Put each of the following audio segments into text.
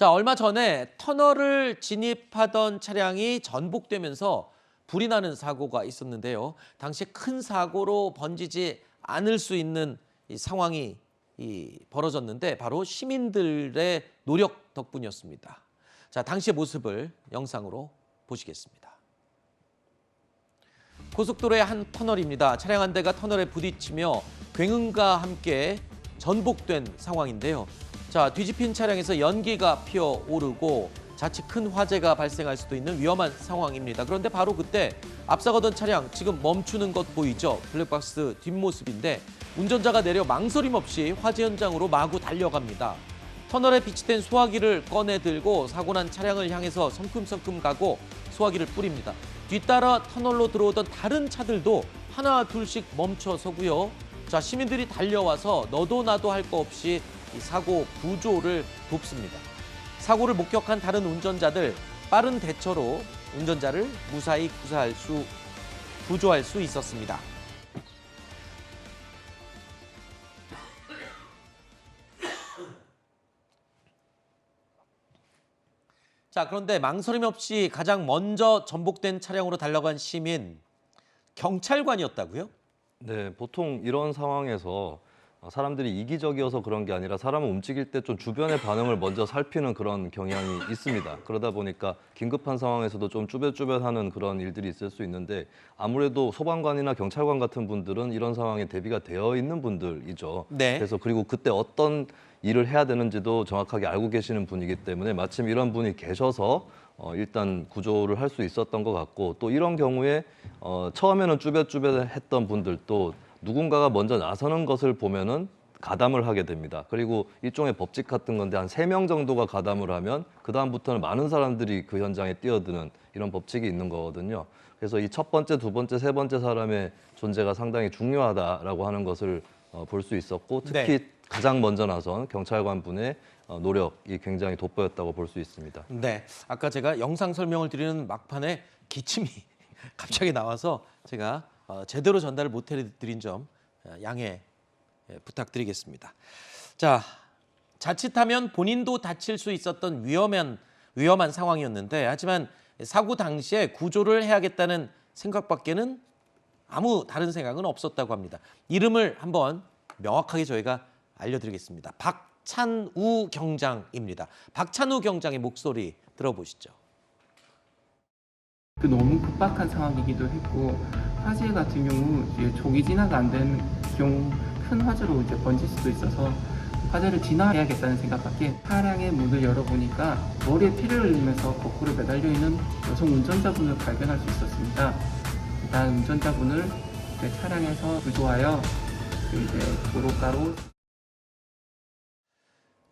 자, 얼마 전에 터널을 진입하던 차량이 전복되면서 불이 나는 사고가 있었는데요. 당시 큰 사고로 번지지 않을 수 있는 이 상황이 벌어졌는데 바로 시민들의 노력 덕분이었습니다. 자, 당시의 모습을 영상으로 보시겠습니다. 고속도로의 한 터널입니다. 차량 한 대가 터널에 부딪히며 굉음과 함께 전복된 상황인데요. 자, 뒤집힌 차량에서 연기가 피어오르고 자칫 큰 화재가 발생할 수도 있는 위험한 상황입니다. 그런데 바로 그때 앞서가던 차량 지금 멈추는 것 보이죠? 블랙박스 뒷모습인데 운전자가 내려 망설임 없이 화재 현장으로 마구 달려갑니다. 터널에 비치된 소화기를 꺼내 들고 사고 난 차량을 향해서 성큼성큼 가고 소화기를 뿌립니다. 뒤따라 터널로 들어오던 다른 차들도 하나 둘씩 멈춰 서고요. 자, 시민들이 달려와서 너도 나도 할 거 없이 이 사고 구조를 돕습니다. 사고를 목격한 다른 운전자들 빠른 대처로 운전자를 무사히 구조할 수 있었습니다. 자, 그런데 망설임 없이 가장 먼저 전복된 차량으로 달려간 시민, 경찰관이었다고요? 네, 보통 이런 상황에서 사람들이 이기적이어서 그런 게 아니라 사람을 움직일 때 좀 주변의 반응을 먼저 살피는 그런 경향이 있습니다. 그러다 보니까 긴급한 상황에서도 좀 쭈뼛쭈뼛하는 그런 일들이 있을 수 있는데 아무래도 소방관이나 경찰관 같은 분들은 이런 상황에 대비가 되어 있는 분들이죠. 네. 그래서 그리고 그때 어떤 일을 해야 되는지도 정확하게 알고 계시는 분이기 때문에 마침 이런 분이 계셔서 일단 구조를 할 수 있었던 것 같고 또 이런 경우에 처음에는 쭈뼛쭈뼛했던 분들도 누군가가 먼저 나서는 것을 보면은 가담을 하게 됩니다. 그리고 일종의 법칙 같은 건데 한 3명 정도가 가담을 하면 그다음부터는 많은 사람들이 그 현장에 뛰어드는 이런 법칙이 있는 거거든요. 그래서 이 첫 번째, 두 번째, 세 번째 사람의 존재가 상당히 중요하다라고 하는 것을 볼 수 있었고 특히 네. 가장 먼저 나선 경찰관 분의 노력이 굉장히 돋보였다고 볼 수 있습니다. 네, 아까 제가 영상 설명을 드리는 막판에 기침이 갑자기 나와서 제가 제대로 전달을 못 해드린 점 양해 부탁드리겠습니다. 자, 자칫하면 본인도 다칠 수 있었던 위험한 상황이었는데 하지만 사고 당시에 구조를 해야겠다는 생각밖에는 아무 다른 생각은 없었다고 합니다. 이름을 한번 명확하게 저희가 알려드리겠습니다. 박찬우 경장입니다. 박찬우 경장의 목소리 들어보시죠. 너무 급박한 상황이기도 했고 화재 같은 경우 이제 조기 진화가 안 된 경우 큰 화재로 이제 번질 수도 있어서 화재를 진화해야겠다는 생각밖에 차량의 문을 열어보니까 머리에 피를 흘리면서 거꾸로 매달려 있는 여성 운전자분을 발견할 수 있었습니다. 일단 운전자분을 차량에서 구조하여 이제 도로가로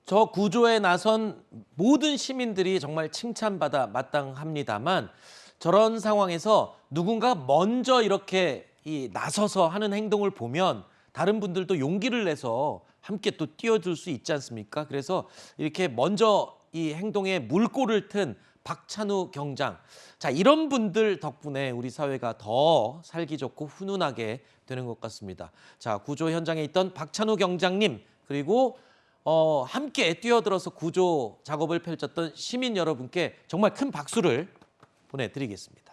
저 구조에 나선 모든 시민들이 정말 칭찬받아 마땅합니다만 저런 상황에서 누군가 먼저 이렇게 나서서 하는 행동을 보면 다른 분들도 용기를 내서 함께 또 뛰어들 수 있지 않습니까? 그래서 이렇게 먼저 이 행동에 물꼬를 튼 박찬우 경장. 자, 이런 분들 덕분에 우리 사회가 더 살기 좋고 훈훈하게 되는 것 같습니다. 자, 구조 현장에 있던 박찬우 경장님 그리고 함께 뛰어들어서 구조 작업을 펼쳤던 시민 여러분께 정말 큰 박수를 보내드리겠습니다.